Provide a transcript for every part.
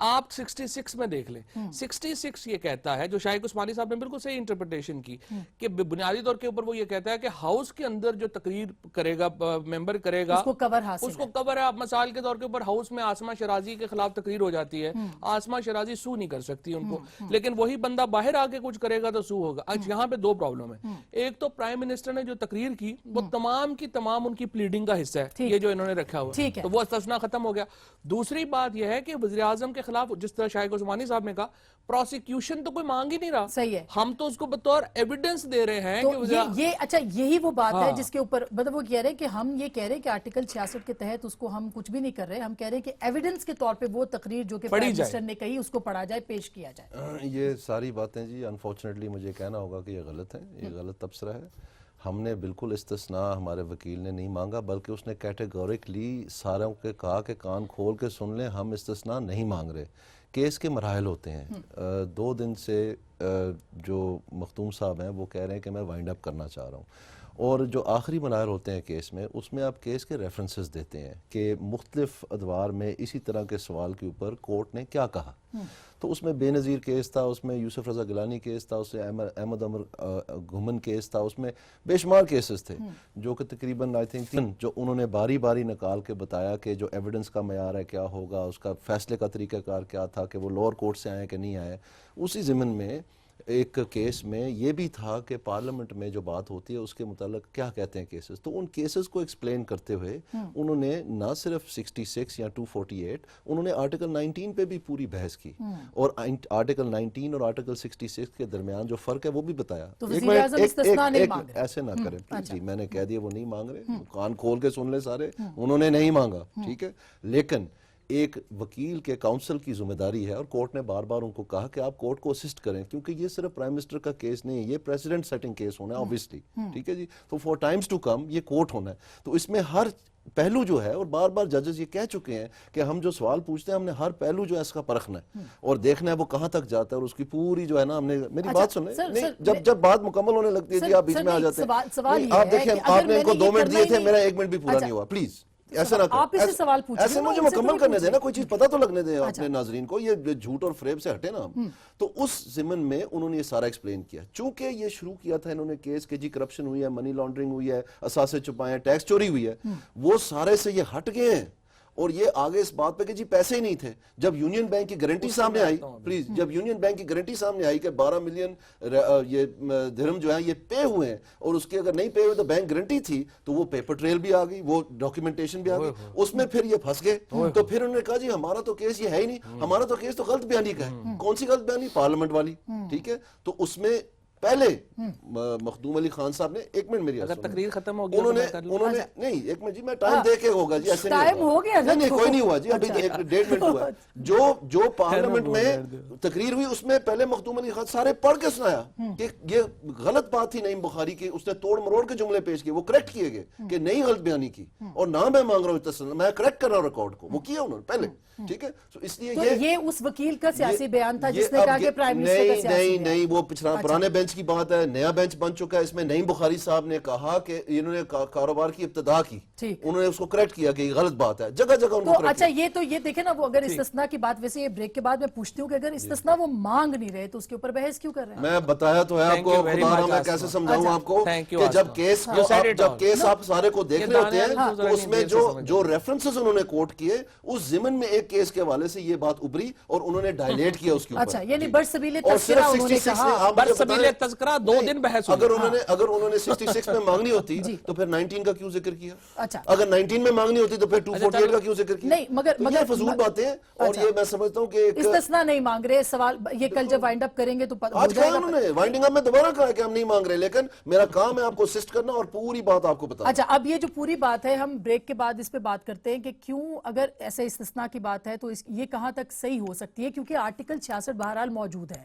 آپ 66 میں دیکھ لیں 66 یہ کہتا ہے, جو شائق عثمانی صاحب نے بالکل صحیح انٹرپریٹیشن کی, کہ بنیادی طور کے اوپر وہ یہ کہتا ہے کہ ہاؤس کے اندر جو تقریر کرے گا ممبر کرے گا اس کو کور حاصل اس کو کور ہے. آپ مثال کے طور کے اوپر ہاؤس میں آسمہ شرازی کے خلاف تقریر ہو جاتی ہے, آسمہ شرازی سو نہیں کر سکتی ان کو, لیکن وہی بندہ باہر آ کے کچھ کرے گا تو سو ہوگا. آج یہاں پہ دو پرابلم ہے. ایک تو پرائم منسٹر نے جو تقریر کی وہ تمام کی تمام ان کی پلیڈنگ کا حصہ ہے, یہ جو انہوں نے رکھا ہوا, تو وہ استثنا ختم ہو گیا. دوسری بات یہ ہے کہ وزیر اعظم کے خلاف جس طرح شائق عثمانی صاحب نے کہا, پروسیکیوشن تو کوئی مانگ ہی نہیں رہا, صحیح ہے, ہم تو اس کو بطور ایویڈنس دے رہے ہیں کہ یہ اچھا یہی وہ بات ہے جس کے اوپر مطلب وہ کہہ رہے ہیں کہ ہم یہ کہہ رہے ہیں کہ آرٹیکل 66 کے تحت اس کو ہم کچھ بھی نہیں کر رہے, ہم کہہ رہے ہیں کہ ایویڈنس کے طور پہ وہ تقریر جو کہ پرائم منسٹر نے کہی اس کو پڑھا جائے, پیش کیا جائے. یہ ساری باتیں جی انفارچونیٹلی مجھے کہنا ہوگا کہ یہ غلط ہیں, یہ غلط تبصرہ ہے. ہم نے بالکل استثناء ہمارے وکیل نے نہیں مانگا, بلکہ اس نے کیٹیگورکلی ساروں کے کہا کہ کان کھول کے سن لیں, ہم استثناء نہیں مانگ رہے. کیس کے مراحل ہوتے ہیں. 2 دن سے جو مختوم صاحب ہیں وہ کہہ رہے ہیں کہ میں وائنڈ اپ کرنا چاہ رہا ہوں, اور جو آخری مراحل ہوتے ہیں کیس میں, اس میں آپ کیس کے ریفرنسز دیتے ہیں کہ مختلف ادوار میں اسی طرح کے سوال کے اوپر کورٹ نے کیا کہا. تو اس میں بے نظیر کیس تھا, اس میں یوسف رضا گیلانی کیس تھا, اس میں احمد عمر گھمن کیس تھا, اس میں بے شمار کیسز تھے جو کہ تقریباً آئی تھنک 3 جو انہوں نے باری باری نکال کے بتایا کہ جو ایویڈنس کا معیار ہے کیا ہوگا, اس کا فیصلے کا طریقہ کار کیا تھا, کہ وہ لوور کورٹ سے آئے کہ نہیں آئے. اسی ضمن میں ایک کیس میں یہ بھی تھا کہ پارلیمنٹ میں جو بات ہوتی ہے اس کے متعلق کیا کہتے ہیں کیسز. تو ان کیسز کو ایکسپلین کرتے ہوئے انہوں نے نہ صرف 66 یا 248, انہوں نے آرٹیکل 19 پہ بھی پوری بحث کی, اور آرٹیکل 19 اور آرٹیکل 66 کے درمیان جو فرق ہے وہ بھی بتایا. ایسے نہ کریں جی, میں نے کہہ دیا وہ نہیں مانگ رہے, کان کھول کے سن لے سارے, انہوں نے نہیں مانگا, ٹھیک ہے. لیکن ایک وکیل کے کاؤنسل کی ذمہ داری ہے, اور کورٹ نے بار بار ان کو کہا کہ آپ کورٹ کو اسسٹ کریں, کیونکہ یہ صرف پرائم منسٹر کا کیس نہیں ہے, یہ پریزیڈنٹ سیٹنگ کیس ہونا ہے obviously, ٹھیک ہے جی. تو فور ٹائمز ٹو کم یہ کورٹ ہونا ہے. تو اس میں ہر پہلو جو ہے, اور بار بار ججز یہ کہہ چکے ہیں کہ ہم جو سوال پوچھتے ہیں ہم نے ہر پہلو جو ہے اس کا پرکھنا ہے اور دیکھنا ہے وہ کہاں تک جاتا ہے, اور اس کی پوری جو ہے نا ہم نے, میری بات سن لیں, جب بات مکمل ہونے لگتی ہے جی آپ بیچ میں آ جاتے ہیں. آپ دیکھیں آپ نے ان کو 2 منٹ دیے تھے, میرا 1 منٹ بھی پورا نہیں ہوا, پلیز ایسا نہ کریں, ایسے مجھے مکمل کرنے دیں نا, کوئی چیز پتہ تو لگنے دیں اپنے ناظرین کو, یہ جھوٹ اور فریب سے ہٹے نا. تو اس ضمن میں انہوں نے یہ سارا ایکسپلین کیا. چونکہ یہ شروع کیا تھا انہوں نے کیس کہ جی کرپشن ہوئی ہے, منی لانڈرنگ ہوئی ہے, اثاثے چھپائے ہیں, ٹیکس چوری ہوئی ہے, وہ سارے سے یہ ہٹ گئے ہیں, اور یہ آگے اس بات پہ کہ جی پیسے ہی نہیں تھے. جب یونین بینک کی گارنٹی سامنے آئی, پلیز, جب یونین بینک کی گارنٹی سامنے آئی کہ 12 ملین یہ درہم جو ہے یہ پے ہوئے ہیں, اور اس کے اگر نہیں پے ہوئے تو بینک گارنٹی تھی, تو وہ پیپر ٹریل بھی آ گئی, وہ ڈاکیومنٹیشن بھی آ گئی, اس میں پھر یہ پھنس گئے. تو پھر انہوں نے کہا جی ہمارا تو کیس یہ ہے ہی نہیں, ہمارا تو کیس تو غلط بیانی کا ہے. کون سی غلط بیانی؟ پارلیمنٹ والی, ٹھیک ہے. تو اس میں پہلے مخدوم علی خان صاحب نے, 1 منٹ میری اگر تقریر ختم ہو گئی انہوں نے نہیں, 1 منٹ جی, میں ٹائم دے کے ہوگا جی, ایسے ٹائم ہو گیا, نہیں کوئی نہیں ہوا جی, ابھی 1.5 منٹ ہوا. جو پارلیمنٹ میں تقریر ہوئی اس میں پہلے مخدوم علی خان سارے پڑھ کے سنایا کہ یہ غلط بات تھی نعیم بخاری کی, اس نے توڑ مروڑ کے جملے پیش کیے, وہ کریکٹ کیے گئے کہ نہیں غلط بیانی کی, اور نہ میں مانگ رہا ہوں استثنا, میں کریکٹ کر رہا ہوں ریکارڈ کو, وہ کیا انہوں نے پہلے, ٹھیک ہے. تو اس لیے یہ اس وکیل کا سیاسی بیان تھا جس نے کہا کہ پرائم منسٹر کا سیاسی بیان. نہیں, وہ پرانے بینچ کی بات ہے, نیا بینچ بن چکا ہے. اس میں نعیم بخاری صاحب نے کہا کہ انہوں نے کاروبار کی ابتدا کی, انہوں نے اس کو کریکٹ کیا کہ یہ غلط بات ہے, جگہ جگہ ان کو کریکٹ. اچھا یہ دیکھیں نا, وہ اگر استثناء کی بات, ویسے یہ بریک کے بعد میں پوچھتی ہوں کہ اگر استثناء وہ مانگ نہیں رہے تو اس کے اوپر بحث کیوں کر رہے ہیں؟ میں بتایا تو ہے آپ کو, خدا میں کیسے سمجھاؤں آپ کو کہ جب کیس آپ سارے کو دیکھ رہے ہوتے ہیں تو اس میں جو ریفرنسز انہوں نے کوٹ کیے, اس ضمن میں ایک کیس کے حوالے سے یہ بات ابری اور انہوں نے ڈائلیٹ کیا اس کے اوپر. اچھا, یعنی برسبیل تذکرہ انہوں نے کہا, برسبیل تذکرہ 2 دن بحث ہوئی. اگر انہوں نے 66 میں مانگنی ہوتی تو پھر 19 کا کیوں ذکر کیا؟ اچھا, اگر 19 میں مانگنی ہوتی تو پھر 248 کا کیوں ذکر کیا؟ نہیں, مگر یہ فضول باتیں, اور یہ میں سمجھتا ہوں کہ استثناء نہیں مانگ رہے. سوال یہ کل جب وائنڈ اپ کریں گے تو آج کہا انہوں نے وائنڈنگ اپ میں دوبارہ کہا کہ ہم نہیں مانگ رہے, لیکن میرا کام ہے آپ کو اسسٹ کرنا اور پوری بات آپ کو بتانا. اچھا, اب یہ جو پوری بات ہے, ہم بریک کے بعد اس پہ بات کرتے ہیں کہ کیوں اگر ایسے استثناء کی بات ہے تو یہ کہاں تک صحیح ہو سکتی ہے, کیونکہ آرٹیکل 66 بہرحال موجود ہے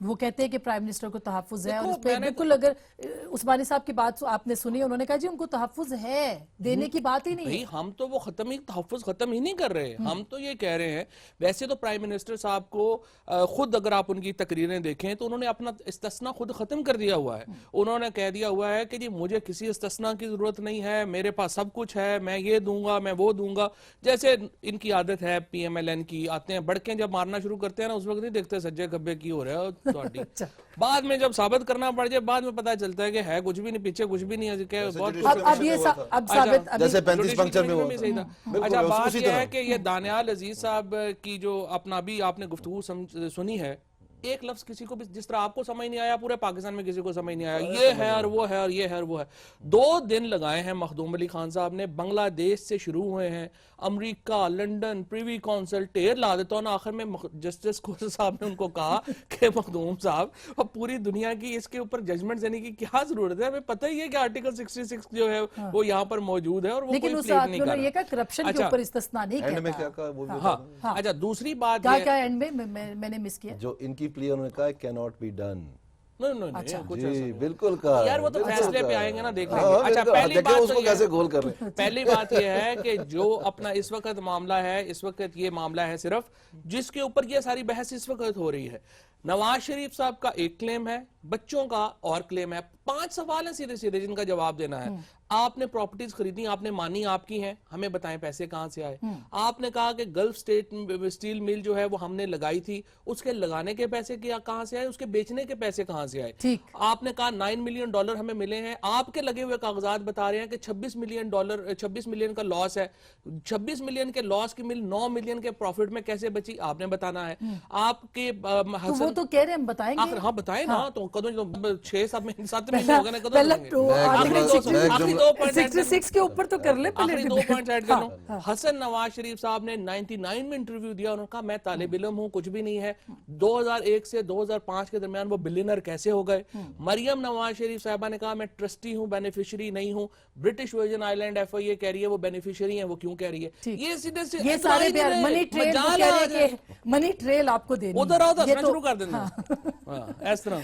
وہ کہتے ہیں کہ پرائم منسٹر کو تحفظ ہے, اور اس پہ بالکل اگر عثمانی صاحب کی بات آپ نے سنی, انہوں نے کہا جی ان کو تحفظ ہے, دینے کی بات ہی نہیں ہے. ہم تو وہ تحفظ ختم ہی نہیں کر رہے, ہم تو یہ کہہ رہے ہیں. ویسے تو پرائم منسٹر صاحب کو خود اگر آپ ان کی تقریریں دیکھیں تو انہوں نے اپنا استثناء خود ختم کر دیا ہوا ہے. انہوں نے کہہ دیا ہوا ہے کہ جی مجھے کسی استثناء کی ضرورت نہیں ہے, میرے پاس سب کچھ ہے, میں یہ دوں گا, میں وہ دوں گا. جیسے ان کی عادت ہے پی ایم ایل این کی, آتے ہیں بڑکیں جب مارنا شروع کرتے ہیں نا, اس وقت نہیں دیکھتے سجے کبے کی ہو رہا ہے بعد میں جب ثابت کرنا پڑ جائے بعد میں پتا چلتا ہے کہ ہے کچھ بھی نہیں, پیچھے کچھ بھی نہیں ہے. اب یہ اب ثابت جیسے 35 پنکچر میں ہوا تھا. اچھا بات یہ ہے کہ یہ دانیال عزیز صاحب کی جو اپنا بھی آپ نے گفتگو سنی ہے, ایک لفظ کسی کو بھی جس طرح آپ کو سمجھ نہیں آیا, پورے پاکستان میں کسی کو سمجھ نہیں آیا. یہ ہے اور وہ ہے اور یہ ہے اور وہ ہے. 2 دن لگائے ہیں مخدوم علی خان صاحب نے, بنگلہ دیش سے شروع ہوئے ہیں, امریکہ, لنڈن, پریوی کونسل, ٹیر لا دیتا ہوں نا. آخر میں جسٹس کوسل صاحب نے ان کو کہا کہ مخدوم صاحب اب پوری دنیا کی اس کے اوپر ججمنٹ دینے کی کیا ضرورت ہے, ہمیں پتہ ہی ہے کہ آرٹیکل 66 جو ہے وہ یہاں پر موجود ہے, اور وہ لیکن اس آدمی نے یہ کہا کرپشن کے اوپر استثناء نہیں کہتا. اچھا دوسری بات کیا اینڈ میں نے مس کیا جو ان کی پلی انہوں نے کہا cannot be done. اچھا بالکل کہا یار وہ تو فیصلے پہ آئیں گے نا, دیکھ لیں گے. اچھا پہلی بات یہ ہے کہ جو اپنا اس وقت معاملہ ہے, اس وقت یہ معاملہ ہے صرف جس کے اوپر یہ ساری بحث اس وقت ہو رہی ہے. نواز شریف صاحب کا ایک کلیم ہے, بچوں کا اور کلیم ہے. 5 سوال ہیں سیدھے سیدھے جن کا جواب دینا ہے. آپ نے پراپرٹیز خریدی, آپ نے مانی آپ کی ہیں, ہمیں بتائیں پیسے کہاں سے آئے. آپ نے کہا کہ گلف اسٹیل مل جو ہے وہ ہم نے لگائی تھی, اس کے لگانے کے پیسے کہاں سے آئے, اس کے بیچنے کے پیسے کہاں سے آئے. آپ نے کہا $9 ملین ہمیں ملے ہیں, آپ کے لگے ہوئے کاغذات بتا رہے ہیں کہ $26 ملین کا لاس ہے. 26 ملین کے لاس کی مل 9 ملین کے پروفٹ میں کیسے بچی, آپ نے بتانا ہے. آپ کے وہ تو کہہ رہے ہیں بتائیں گے. ہاں بتائیں نا, تو کدوں 6-7 مہینے ہو گئے نا, کدوں 66 کے اوپر تو کر لے پہلے. آخری 2 پوائنٹس ایڈ کر لوں. حسن نواز شریف صاحب نے 99 میں انٹرویو دیا, انہوں نے کہا میں طالب علم ہوں, کچھ بھی نہیں ہے. 2001 سے 2005 کے درمیان وہ بلینر کیسے ہو گئے. مریم نواز شریف صاحبہ نے کہا میں ٹرسٹی ہوں, بینیفیشری نہیں ہوں. برٹش ورجن آئی لینڈ ایف آئی اے کہہ رہی ہے وہ بینیفیشری ہیں, وہ کیوں کہہ رہی ہے. یہ سیدھے سے یہ سارے منی ٹریل آپ کو دینی, ادھر آؤ دسنا شروع کر دینا اس طرح.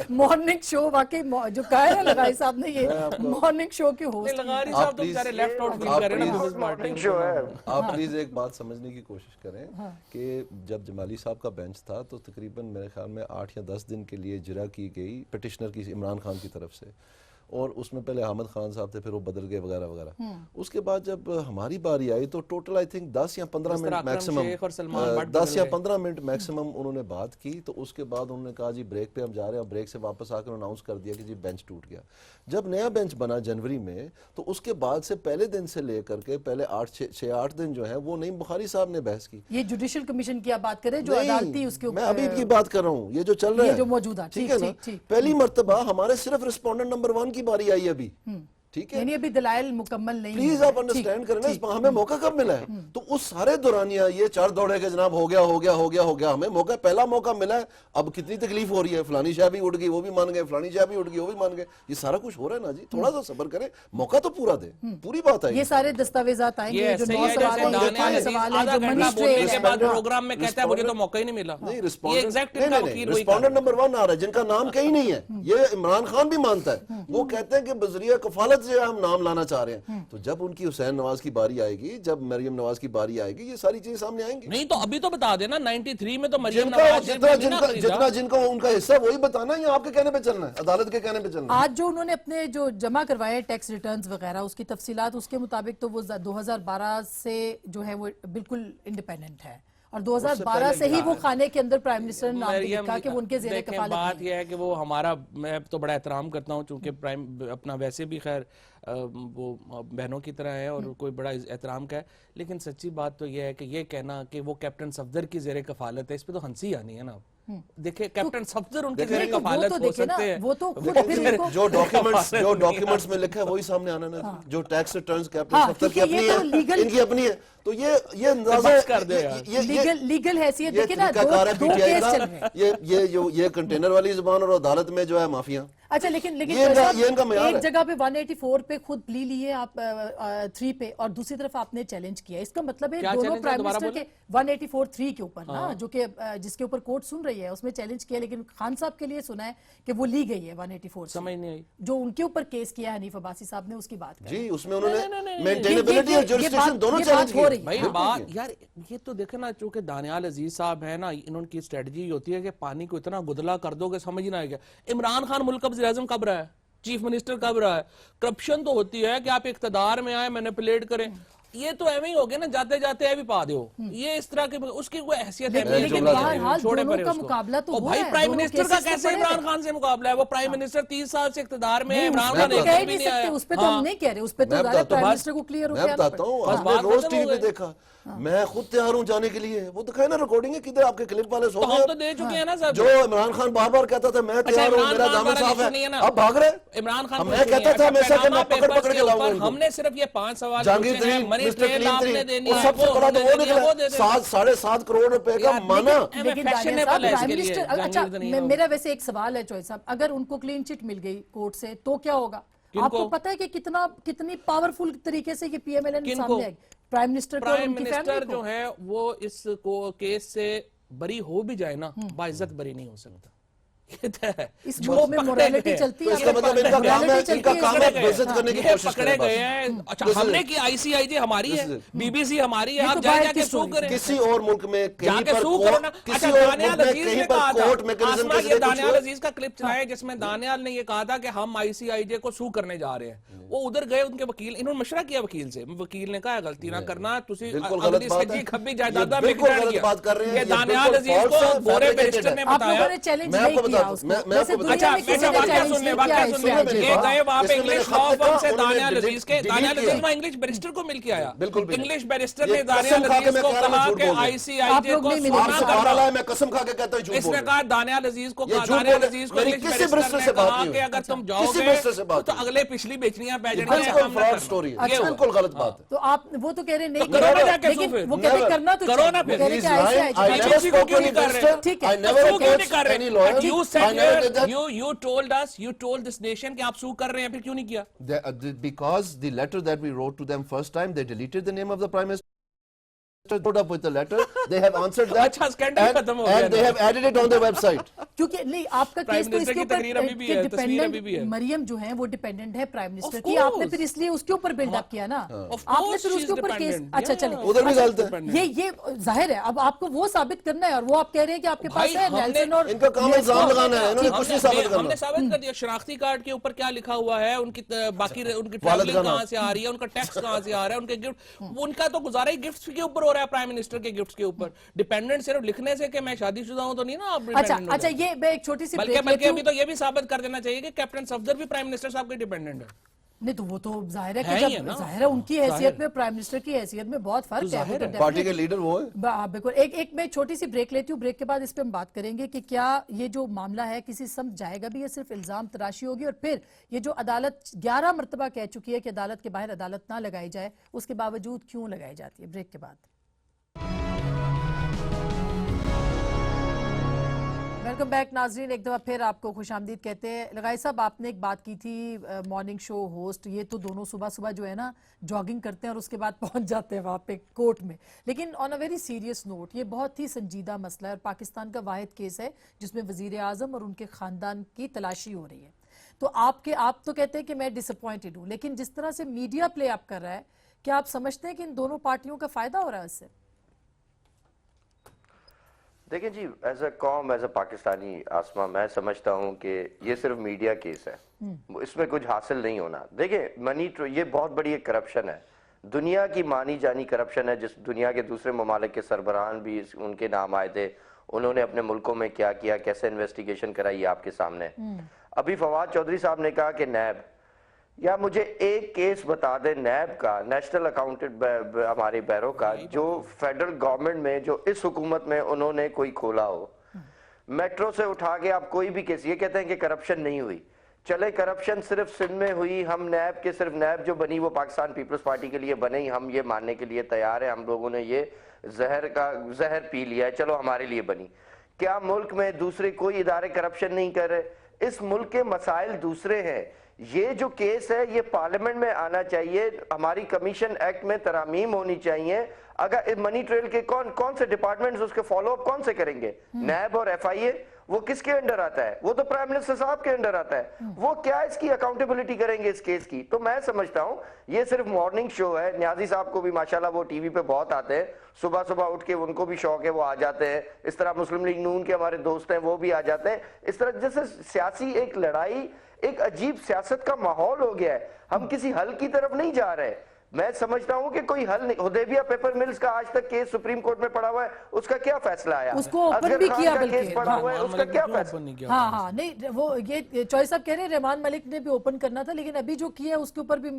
مارننگ شو واقعی جو کہا ہے لگائی صاحب نے, یہ مارننگ شو کے ہوسٹ. آپ پلیز ایک بات سمجھنے کی کوشش کریں کہ جب جمالی صاحب کا بینچ تھا تو تقریباً میرے خیال میں 8 یا 10 دن کے لیے اجرا کی گئی پٹیشنر کی عمران خان کی طرف سے, اور اس میں پہلے احمد خان صاحب تھے, پھر وہ بدل گئے وغیرہ وغیرہ. اس کے بعد جب ہماری باری آئی تو ٹوٹل آئی تھنک 10 یا 15 منٹ میکسیمم انہوں نے بات کی. تو اس کے بعد انہوں نے کہا جی بریک پہ ہم جا رہے ہیں, بریک سے واپس آ کر اناؤنس کر دیا کہ جی بینچ ٹوٹ گیا. جب نیا بینچ بنا جنوری میں تو اس کے بعد سے پہلے دن سے لے کر کے پہلے 6-8 دن جو ہیں وہ نعیم بخاری صاحب نے بحث کی. یہ جوڈیشل کمیشن کی آپ بات کریں جو عدالتی اس کے اوپر, میں ابھی کی بات کر رہا ہوں, یہ جو چل رہا ہے جو موجودہ, ٹھیک ہے نا. پہلی مرتبہ ہمارے صرف رسپونڈنٹ نمبر 1 کی باری آئی ابھی, ٹھیک ہے, یعنی ابھی دلائل مکمل نہیں. پلیز آپ انڈرسٹینڈ کریں نا, ہمیں موقع کب ملا ہے. تو اس سارے دورانیہ یہ 4 دوڑے کے جناب ہو گیا, ہمیں موقع, پہلا موقع ملا ہے. اب کتنی تکلیف ہو رہی ہے, فلانی شاہ بھی اٹھ گئی وہ بھی مان گئے, فلانی شاہ بھی اٹھ گئی وہ بھی مان گئے. یہ سارا کچھ ہو رہا ہے نا جی, تھوڑا سا صبر کریں, موقع تو پورا دیں, پوری بات ہے. یہ سارے دستاویزات آئیں گے, جو 9 سوال ہیں, جو منی ٹریل کے بعد پروگرام میں کہتا ہے مجھے تو موقع ہی نہیں ملا. نہیں, رسپونڈنٹ نمبر 1 آ رہا ہے جن کا نام کہیں نہیں ہے, یہ عمران خان بھی مانتا ہے. وہ کہتے ہیں کہ بذریعہ کفالت سے ہم نام لانا چاہ رہے ہیں. تو جب ان کی حسین نواز کی باری آئے گی, جب مریم نواز کی باری آئے گی, یہ ساری چیزیں سامنے آئیں گی. نہیں تو ابھی تو بتا دینا 93 میں تو مریم نواز جن کا ان کا حصہ وہی بتانا, یا آپ کے کہنے پہ چلنا ہے, عدالت کے کہنے پہ چلنا ہے. آج جو انہوں نے اپنے جو جمع کروائے ٹیکس ریٹرنز وغیرہ, اس کی تفصیلات اس کے مطابق تو وہ 2012 سے جو ہے وہ بالکل انڈیپینڈنٹ ہے, اور 2012 سے ہی وہ خانے کے اندر پرائم منسٹر نے نام لکھا کہ وہ ان کے زیر کفالت. بات یہ ہے کہ وہ ہمارا, میں تو بڑا احترام کرتا ہوں چونکہ اپنا ویسے بھی خیر وہ بہنوں کی طرح ہے اور کوئی بڑا احترام کا ہے, لیکن سچی بات تو یہ ہے کہ یہ کہنا کہ وہ کیپٹن صفدر کی زیر کفالت ہے, اس پہ تو ہنسی آنی ہے نا. دیکھیں کیپٹن صفدر ان کی زیر کفالت ہو سکتے ہیں, وہ تو خود جو ڈاکیومنٹس میں لکھا ہے وہی سامنے آنا نا. جو ٹیکس ریٹرنز کیپٹن صفدر کی اپنی ہے, ان کی اپنی ہے, تو یہ اندازہ بس کر دے یار. لیگل حیثیت دیکھیں نا, طریقہ کار ہے دو PTI کیس چل کا, رہے ہیں. یہ کنٹینر والی زبان اور عدالت میں جو ہے مافیا. اچھا لیکن یہ ان کا معیار ایک ہے. جگہ پہ 184 پہ خود پلی لیے آپ 3 پہ, اور دوسری طرف آپ نے چیلنج کیا. اس کا مطلب ہے دونوں پرائم منسٹر کے 184 3 کے اوپر نا, جو کہ جس کے اوپر کورٹ سن رہی ہے اس میں چیلنج کیا, لیکن خان صاحب کے لیے سنا ہے کہ وہ لی گئی ہے 184. سمجھ نہیں آئی جو ان کے اوپر کیس کیا ہے حنیف عباسی صاحب نے, اس کی بات کر. جی اس میں انہوں نے مینٹینیبلٹی اور جورسڈکشن دونوں چیلنج ہو رہی ہے. بھائی بات یار یہ تو دیکھیں نا, چونکہ دانیال عزیز صاحب ہے نا, انہوں کی اسٹریٹجی ہوتی ہے کہ پانی کو اتنا گدلا کر دو کہ سمجھ نہ آئے گا. عمران خان ملک کا وزیر اعظم کب رہا ہے, چیف منسٹر کب رہا ہے. کرپشن تو ہوتی ہے کہ آپ اقتدار میں آئے مینیپولیٹ کریں, یہ تو ایویں ہی ہو گیا نا, جاتے جاتے بھی پا دیو. یہ اس طرح کی اس کی کوئی حیثیت ہے لیکن بہرحال دونوں کا مقابلہ تو ہوا بھائی ہے. پرائم منسٹر کا کیسے عمران خان سے مقابلہ ہے؟ وہ پرائم منسٹر 30 سال سے اقتدار میں ہے, عمران خان کہہ نہیں سکتے, اس پہ تو ہم نہیں کہہ رہے, اس پہ تو پرائم منسٹر کو کلیئر ہو میں گیا. بتاتا ہوں, آپ نے روز ٹی وی پہ دیکھا, میں خود تیار ہوں جانے کے لیے. وہ دکھائے نا ریکارڈنگ ہے, کدھر آپ کے کلپ والے سو ہم تو دے چکے ہیں نا سب. جو عمران خان بار بار کہتا تھا میں تیار ہوں, میرا دامن صاف ہے, اب بھاگ رہے. عمران خان میں کہتا تھا ہمیشہ کہ میں پکڑ پکڑ کے لاؤں گا. ہم نے صرف یہ 5 سوال جہانگیر پوچھے ہیں, ترین, منی مسٹر ٹریل آپ نے دینی اور ہے, سب سے بڑا تو وہ نکلا 7.5 کروڑ روپے کا مانا. لیکن دانیال صاحب پرائم منسٹر, اچھا میرا ویسے ایک سوال ہے چوہے صاحب, اگر ان کو کلین چٹ مل گئی کورٹ سے تو کیا ہوگا؟ آپ کو پتا ہے کہ کتنی پاورفل طریقے سے یہ پی ایم ایل این سامنے آئے گی. پرائم منسٹر کو اور ان کی فیملی کو. پرائم منسٹر جو ہے وہ اس کیس سے بری ہو بھی جائے نا, باعزت بری نہیں ہو سکتا. اس ملک میں موریلٹی چلتی ہے, اس کا مطلب ان کا کام ہے بےعزت کرنے کی کوشش پکڑے گئے ہیں. اچھا ہم نے کی ICIJ ہماری ہے, BBC ہماری ہے, آپ جا جا کے سو کریں. کسی اور ملک میں جا کے سو کرو نا. اچھا دانیال عزیز نے کہا تھا, آسما یہ دانیال عزیز کا کلپ چلائے جس میں دانیال نے یہ کہا تھا کہ ہم ICIJ کو سو کرنے جا رہے ہیں. وہ ادھر گئے, ان کے وکیل, انہوں نے مشورہ کیا وکیل سے, وکیل نے کہا غلطی نہ کرنا, تسی اگلی سجی کھبی جائیدادہ میں یہ دانیال عزیز کو گورے بیرسٹر نے بتایا. آپ لوگوں نے چیلنج نہیں کیا اس کو. اچھا واقعہ سن لیں, یہ گئے وہاں پہ انگلش لا فرم سے دانیال عزیز کے, دانیال عزیز میں انگلش بیرسٹر کو مل کے آیا. انگلش بیرسٹر نے دانیال عزیز کو کہا کہ ICIJ کو سونا کرنا. میں قسم کھا کے کہتا ہوں جھوٹ اس نے کہا دانیال عزیز کو دانیال عزیز کو انگلش بیرسٹر نے کہا کہ اگر تم جاؤ گے تو اگلے پچھلی بیچنیاں پیجنیاں بالکل فراڈ سٹوری ہے, یہ بالکل غلط بات ہے. تو آپ وہ تو کہہ رہے نہیں کرو نا جا کے سو, لیکن وہ کہتے کرنا تو کرو نا پھر. ICIJ کو کیوں نہیں کر رہے, ٹھیک ہے, سو کیوں نہیں کر رہے. You told us, you told this nation کہ آپ سو کر رہے ہیں, پھر کیوں نہیں کیا؟ Because the letter that we wrote to them first time, they deleted the name of the Prime Minister, put up with the letter, they have answered that, and they have added it on their website. کیونکہ نہیں آپ کا case تو اس کے اوپر dependent, مریم جو ہیں وہ ڈیپینڈنٹ ہے پرائم منسٹر کی, آپ نے پھر اس لیے اس کے اوپر بلڈ اپ کیا نا, آپ نے پھر اس کے اوپر کیس. اچھا چلیں ادھر بھی غلط ہے, یہ ظاہر ہے, اب آپ کو وہ ثابت کرنا ہے, اور وہ آپ کہہ رہے ہیں کہ آپ کے پاس ہے نیلسن, اور ان کا کام الزام لگانا ہے, انہوں نے کچھ نہیں ثابت کرنا. ہم نے ثابت کر دیا شناختی کارڈ کے اوپر کیا لکھا ہوا ہے, ان کی باقی ان کی ٹریولنگ کہاں سے آ رہی ہے, ان کا ٹیکس کہاں سے آ رہا ہے, ان کے گفٹ, ان کا تو گزارا ہی گفٹس کے اوپر ہو رہا ہے, پرائم منسٹر کے گفٹس کے اوپر. ڈیپینڈنٹ صرف لکھنے سے کہ میں شادی شدہ ہوں تو نہیں نا آپ. اچھا یہ میں ایک چھوٹی سی بلکہ ابھی تو یہ بھی ثابت کر دینا چاہیے کہ کیپٹن صفدر بھی پرائم منسٹر صاحب کے ڈیپینڈنٹ ہے. نہیں تو وہ تو ظاہر ہے کہ جب ظاہر ہے ان کی حیثیت میں پرائم منسٹر کی حیثیت میں بہت فرق ہے. پارٹی کے لیڈر وہ ہیں. بالکل. ایک میں چھوٹی سی بریک لیتی ہوں, بریک کے بعد اس پہ ہم بات کریں گے کہ کیا یہ جو معاملہ ہے کسی سمجھ جائے گا بھی, یہ صرف الزام تراشی ہوگی, اور پھر یہ جو عدالت 11 مرتبہ کہہ چکی ہے کہ عدالت کے باہر عدالت نہ لگائی جائے, اس کے باوجود کیوں لگائی جاتی ہے. بریک کے بعد. ویلکم بیک ناظرین, ایک دفعہ پھر آپ کو خوش آمدید کہتے ہیں. لغائی صاحب آپ نے ایک بات کی تھی, مارننگ شو ہوسٹ, یہ تو دونوں صبح جو ہے نا جاگنگ کرتے ہیں اور اس کے بعد پہنچ جاتے ہیں وہاں پہ کورٹ میں. لیکن آن اے ویری سیریس نوٹ, یہ بہت ہی سنجیدہ مسئلہ ہے, اور پاکستان کا واحد کیس ہے جس میں وزیر اعظم اور ان کے خاندان کی تلاشی ہو رہی ہے. تو آپ تو کہتے ہیں کہ میں ڈس اپوائنٹڈ ہوں, لیکن جس طرح سے میڈیا پلے اپ کر رہا ہے, کیا آپ سمجھتے ہیں کہ ان دونوں پارٹیوں کا فائدہ ہو رہا ہے اس سے؟ دیکھیں جی, ایز اے قوم, ایز اے پاکستانی آسما, میں سمجھتا ہوں کہ یہ صرف میڈیا کیس ہے, اس میں کچھ حاصل نہیں ہونا. دیکھیں یہ بہت بڑی ایک کرپشن ہے, دنیا کی مانی جانی کرپشن ہے, جس دنیا کے دوسرے ممالک کے سربراہان بھی ان کے نام آئے تھے, انہوں نے اپنے ملکوں میں کیا کیا, کیسے انویسٹیگیشن کرائی آپ کے سامنے. ابھی فواد چودھری صاحب نے کہا کہ نیب, یا مجھے ایک کیس بتا دے نیب کا, نیشنل اکاؤنٹنٹ ہمارے بیرو کا, جو فیڈرل گورنمنٹ میں, جو اس حکومت میں انہوں نے کوئی کھولا ہو. میٹرو سے اٹھا کے آپ کوئی بھی کیس, یہ کہتے ہیں کہ کرپشن نہیں ہوئی, چلے کرپشن صرف سندھ میں ہوئی, ہم نیب کے صرف نیب جو بنی وہ پاکستان پیپلز پارٹی کے لیے بنے ہی, ہم یہ ماننے کے لیے تیار ہیں, ہم لوگوں نے یہ زہر پی لیا ہے, چلو ہمارے لیے بنی. کیا ملک میں دوسرے کوئی ادارے کرپشن نہیں کر رہے؟ اس ملک کے مسائل دوسرے ہیں. یہ جو کیس ہے یہ پارلیمنٹ میں آنا چاہیے, ہماری کمیشن ایکٹ میں ترامیم ہونی چاہیے. اگر منی ٹریل کے کون سے ڈپارٹمنٹس اس کے فالو اپ کون سے کریں گے؟ نیب اور ایف آئی اے, وہ کس کے انڈر آتا ہے؟ وہ تو پرائم منسٹر صاحب کے انڈر آتا ہے. وہ کیا اس کی اکاؤنٹیبلٹی کریں گے اس کیس کی؟ تو میں سمجھتا ہوں یہ صرف مارننگ شو ہے. نیازی صاحب کو بھی ماشاءاللہ وہ ٹی وی پہ بہت آتے ہیں, صبح صبح اٹھ کے ان کو بھی شوق ہے, وہ آ جاتے ہیں. اس طرح مسلم لیگ نون کے ہمارے دوست ہیں وہ بھی آ جاتے ہیں. اس طرح جیسے سیاسی ایک لڑائی, ایک عجیب سیاست کا ماحول ہو گیا ہے. ہم کسی حل کی طرف نہیں جا رہے. میں سمجھتا ہوں کہ کوئی حل نہیں. حدیبیہ پیپر ملز کا آج تک کیس سپریم کورٹ میں پڑا ہوا ہے, اس کا کیا فیصلہ آیا؟ اس کو اوپن بھی کیا بلکہ کیس پڑا ہوا ہے, اس کا کیا فیصلہ؟ ہاں نہیں, وہ یہ چوائس صاحب کہہ رہے ہیں رحمان ملک نے بھی اوپن کرنا تھا, لیکن ابھی جو کیا ہے اس کے اوپر بھی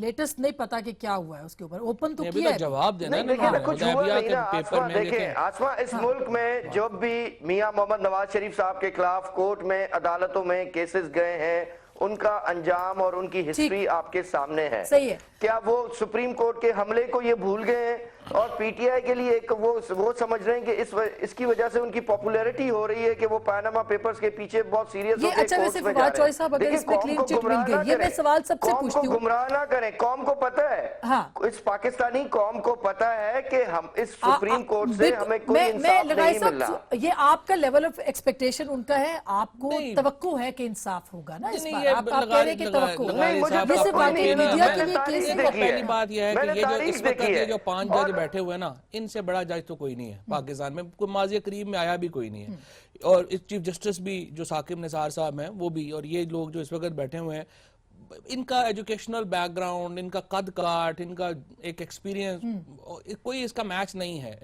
لیٹسٹ نہیں پتا کہ کیا ہوا ہے اس کے اوپر. اوپن تو کیا ہے, جواب دینا دیکھیں کچھ ہوا نہیں نا. آسما دیکھیں, آسما اس ملک میں جب بھی میاں محمد نواز شریف صاحب کے خلاف کورٹ میں عدالتوں میں کیسز گئے ہیں, ان کا انجام اور ان کی ہسٹری آپ کے سامنے ہے. صحیح ہے. کیا وہ سپریم کورٹ کے حملے کو یہ بھول گئے ہیں اور پی ٹی آئی کے لیے ایک وہ سمجھ رہے ہیں کہ اس کی وجہ سے ان کی پاپولیرٹی ہو رہی ہے کہ وہ پاناما پیپرز کے پیچھے بہت سیریس ہو کے کورٹس میں جا رہے ہیں. دیکھیں قوم کو گمراہ نہ کریں, قوم کو گمراہ نہ کریں. قوم کو پتہ ہے, اس پاکستانی قوم کو پتہ ہے کہ ہم اس سپریم کورٹ سے ہمیں کوئی انصاف نہیں مل رہا. یہ آپ کا لیول آف ایکسپیکٹیشن ان کا ہے, آپ کو توقع ہے کہ انصاف ہوگا نا اس بار, آپ کہہ رہے ہیں کہ توقع ہے. پہلی بات یہ ہے کہ یہ جو اس وقت یہ جو 5 جج بیٹھے ہوئے نا, ان سے بڑا جج تو کوئی نہیں ہے پاکستان میں, کوئی ماضی قریب میں آیا بھی کوئی نہیں ہے. اور چیف جسٹس بھی جو ثاقب نثار صاحب ہیں وہ بھی, اور یہ لوگ جو اس وقت بیٹھے ہوئے ہیں, ان کا ایجوکیشنل بیک گراؤنڈ, ان کا قد کاٹ, ان کا ایک ایکسپیرینس, کوئی اس کا میچ نہیں ہے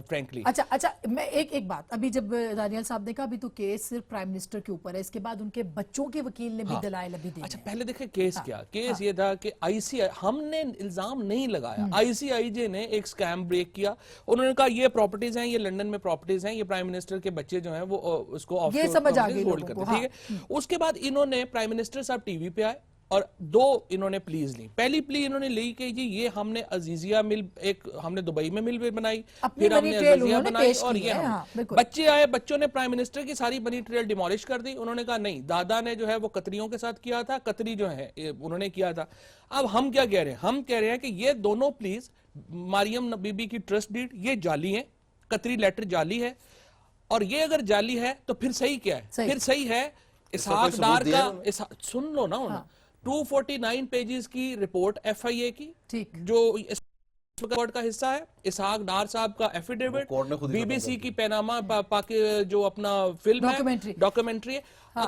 فرینکلی. اچھا میں ایک بات, ابھی جب دانیال صاحب نے کہا ابھی تو کیس صرف پرائم منسٹر کے اوپر ہے, اس کے بعد ان کے بچوں کے وکیل نے بھی دلائل ابھی دیے. اچھا پہلے دیکھیں کیس کیا, کیس یہ تھا کہ آئی سی آئی, ہم نے الزام نہیں لگایا, آئی سی آئی جے نے ایک سکیم بریک کیا. انہوں نے کہا یہ پراپرٹیز ہیں, یہ لنڈن میں پراپرٹیز ہیں, یہ پرائم منسٹر کے بچے جو ہیں وہ اس کو آف شور ہولڈ کرتے ہیں, ٹھیک ہے. اس کے بعد انہوں نے پرائم منسٹر صاحب ٹی وی پہ آئے اور 2 انہوں نے پلیز لی. پہلی پلی انہوں نے لی کہ جی یہ ہم نے عزیزیہ مل, ایک ہم نے دبئی میں مل بنائی, پھر ہم نے عزیزیہ بنائی, اور یہ بچے آئے, بچوں نے پرائم منسٹر کی ساری منی ٹریل ڈیمولش کر دی. انہوں نے کہا نہیں, دادا نے جو ہے وہ قطریوں کے ساتھ کیا تھا, قطری جو ہے انہوں نے کیا تھا. اب ہم کیا کہہ رہے ہیں, ہم کہہ رہے ہیں کہ یہ دونوں پلیز, مریم بی بی کی ٹرسٹ ڈیڈ یہ جعلی ہیں, قطری لیٹر جعلی ہے, اور یہ اگر جعلی ہے تو پھر صحیح کیا ہے؟ پھر صحیح ہے اسحاق ڈار کا, سن لو نا, 249 پیجز کی رپورٹ ایف آئی اے کی جو کورٹ کا حصہ ہے, اسحاق ڈار صاحب کا ایفیڈیوٹ, بی بی سی کی پیناما جو اپنا فلم ہے, ڈاکیومنٹری ہے.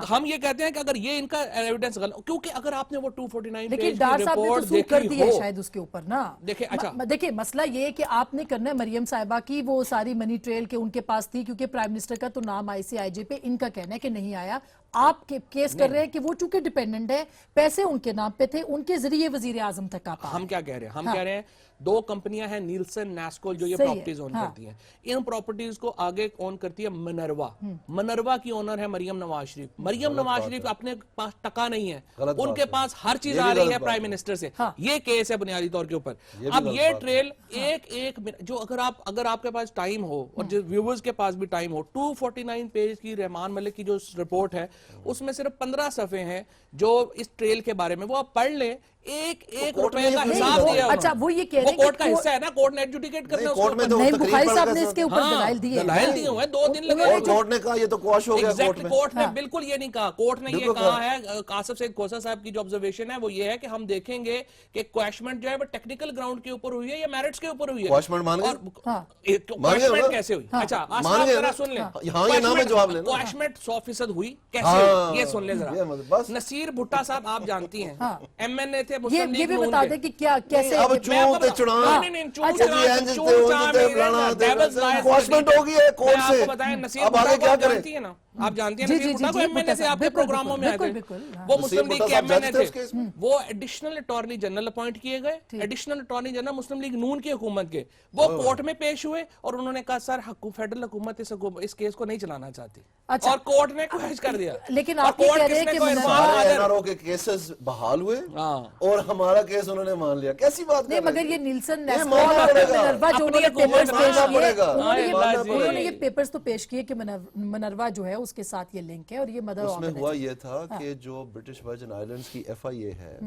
ہم یہ کہتے ہیں کہ اگر یہ ان کا ایویڈنس غلط, کیونکہ اگر آپ نے وہ 249 پیج کی رپورٹ دیکھی ہو, شاید اس کے اوپر نا دیکھیں مسئلہ یہ ہے کہ آپ نے کرنا ہے مریم صاحبہ کی وہ ساری منی ٹریل کے ان کے پاس تھی, کیونکہ پرائم منسٹر کا تو نام آئی سی آئی جے پہ, ان کا کہنا ہے کہ نہیں آیا. آپ کیس کر رہے ہیں کہ وہ چونکہ ڈیپینڈنٹ ہے, پیسے ان کے نام پہ تھے, ان کے ذریعے وزیر اعظم تک آپ. ہم کیا کہہ رہے ہیں, ہم کہہ رہے ہیں 2 کمپنیاں ہیں, نیلسن نیسکول, جو یہ پراپرٹیز اون کرتی ہیں. ان پراپرٹیز کو آگے اون کرتی ہے منروا. منروا کی اونر ہے مریم نواز شریف. مریم نواز شریف اپنے پاس ٹکا نہیں ہے, ان کے پاس ہر چیز آ رہی ہے پرائم منسٹر سے. یہ کیس ہے بنیادی طور کے اوپر. اب یہ ٹریل ایک جو اگر آپ کے پاس ٹائم ہو اور جو ویورز کے پاس بھی ٹائم ہو, 249 پیج کی رحمان ملک کی جو رپورٹ ہے اس میں صرف 15 صفحے ہیں جو اس ٹریل کے بارے میں, وہ آپ پڑھ لیں. ایک روپے کا حساب دیا. اچھا وہ یہ کہہ رہے ہیں کورٹ کا حصہ ہے نا, کورٹ نے ایڈجوڈیکیٹ کرنا ہے. نہیں, بخاری صاحب نے اس کے اوپر دلائل دیے ہوئے 2 دن لگے. کورٹ نے کہا یہ تو قواش ہو گیا. کورٹ نے بالکل یہ نہیں کہا. کورٹ نے یہ کہا ہے, آصف سعید کوسہ صاحب کی جو آبزرویشن ہے وہ یہ ہے کہ ہم دیکھیں گے کہ کویشمنٹ جو ہے وہ ٹیکنیکل گراؤنڈ کے اوپر ہوئی ہے یا میرٹس کے اوپر ہوئی ہے. کویشمنٹ مان گئے, کویشمنٹ کیسے ہوئی؟ اچھا آصف ذرا سن لیں, ہاں یہ نام ہے جواب لینا. کویشمنٹ 100% ہوئی کیسے ہوئی یہ سن لیں ذرا. نصیر بھٹا صاحب آپ جانتی ہیں, ایم این اے تھے مسلم لیگ نون بتا دیں کہ کیا کیسے اب چون تے چڑھا کوشمنٹ ہو گئی ہے کورٹ سے, اب آگے کیا کریں. آپ جانتے ہیں جی، نذیر جی، بھٹو کو جی، ایم این اے سے آپ کے بالکل، پروگراموں میں آئے بالکل، تھے، بالکل، ہاں۔ وہ مسلم لیگ کے ایم این اے تھے، وہ ایڈیشنل اٹارنی جنرل اپوائنٹ کیے گئے، ایڈیشنل اٹارنی جنرل مسلم لیگ نون کی حکومت کے، وہ کورٹ میں پیش ہوئے اور انہوں نے کہا سر فیڈرل حکومت اس کیس کو نہیں چلانا چاہتی، اچھا۔ اور کورٹ نے کوشش کر دیا، لیکن اور آپ یہ کورٹ کہہ کس رہے ہیں نے کہ کوئی سارے این آر او کے کیسز بحال ہوئے ہاں۔ اور ہمارا کیس انہوں نے مان لیا. کیسی بات نہیں کر رہے مگر ہیں؟ یہ نیلسن یہ نیسکو ماننا اور پڑے گا. منروا جو انہوں نے اپنی پیپرز حکومت پیش ماننا کیے پڑے گا. انہوں نے یہ پیپرز تو پیش کیے کہ منروا جو ہے اس کے ساتھ یہ لنک ہے اور یہ مدر اس میں ہوا یہ تھا کہ جو برٹش ورجن آئیلینڈز کی ایف آئی اے ہے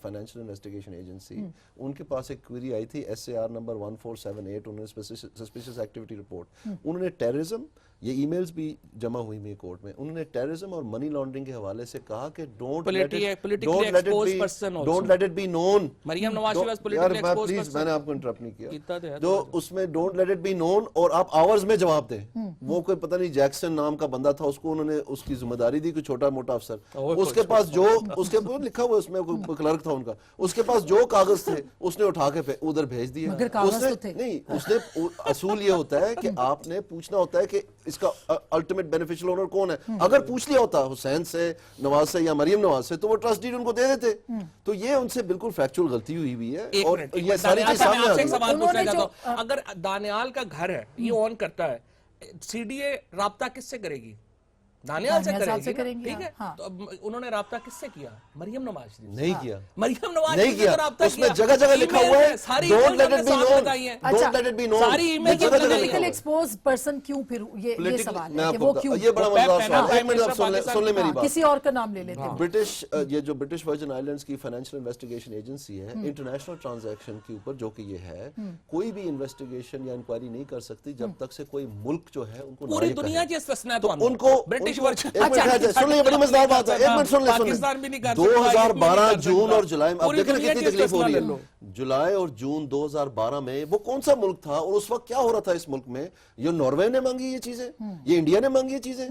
فائنینشیل انویسٹیگیشن ایجنسی، ان کے پاس ایک کوئری آئی تھی ایس اے آر نمبر 1478، انہوں نے سسپیشس ایکٹیویٹی رپورٹ، انہوں نے ٹیررزم، یہ ای میلز بھی جمع ہوئی ہوئی کورٹ میں، انہوں نے ٹیررزم اور منی لانڈرنگ کے حوالے سے کہا کہ don't let it be known. Maryam Nawaz Sharif یار پولیٹیکلی میں ایکسپوز پلیز میں نے آپ کو انٹرپٹ نہیں کیتا تو کیا، ہے جو اس میں don't let it be known اور آپ آورز میں جواب دیں. وہ کوئی پتہ نہیں جیکسن نام کا بندہ تھا، اس کو انہوں نے اس کی ذمہ داری دی، کوئی چھوٹا موٹا افسر، اس کے پاس جو اس کے لکھا ہوا اس میں کلرک تھا ان کا، اس کے پاس جو کاغذ تھے اس نے اٹھا کے ادھر بھیج دیے. نہیں، اس نے اصول یہ ہوتا ہے کہ آپ نے پوچھنا ہوتا ہے کہ اس کا الٹیمیٹ بینیفیشل اونر کون ہے. اگر پوچھ لیا ہوتا حسین سے، نواز سے یا مریم نواز سے، تو وہ ٹرسٹ ڈیڈ ان کو دے دیتے. تو یہ ان سے بالکل فیکچوئل غلطی ہوئی ہوئی ہے اور یہ ساری چیز سامنے آ گئی. سوال پوچھنا چاہتا ہوں، اگر دانیال کا گھر ہے یہ اون کرتا ہے، سی ڈی اے رابطہ کس سے کرے گی؟ دانیال سے کرے گی، ٹھیک ہے. تو انہوں نے رابطہ کس سے کیا؟ مریم نواز شریف نہیں کیا، مریم نواز نہیں شریف سے کیا. رابطہ اس میں جگہ جگہ لکھا ہوا ہے don't let it be known, don't let it be known. ساری ای میل لیکن پولیٹیکل ایکسپوز پرسن کیوں پھر یہ سوال ہے کہ وہ کیوں؟ یہ بڑا مزدار سوال ہے. ایک منٹ آپ سن لیں میری بات. کسی اور کا نام لے لیتے ہیں. برٹش یہ جو برٹش ورجن آئیلینڈز کی فائنینشیل انویسٹیگیشن ایجنسی ہے، انٹرنیشنل ٹرانزیکشن کے اوپر جو کہ یہ ہے، کوئی بھی انویسٹیگیشن یا انکوائری نہیں کر سکتی جب تک سے کوئی ملک جو ہے ان کو پوری دنیا کی استثناء تو ان کو برٹش ورجن یہ بڑی مزدار بات ہے. ایک منٹ سن لیں. 2012 جون اور جولائی میں آپ دیکھیں کتنی تکلیف ہو رہی ہے. جولائی اور جون 2012 میں وہ کون سا ملک تھا اور اس وقت کیا ہو رہا تھا اس ملک میں؟ یہ ناروے نے مانگی یہ چیزیں، یہ انڈیا نے مانگی یہ چیزیں.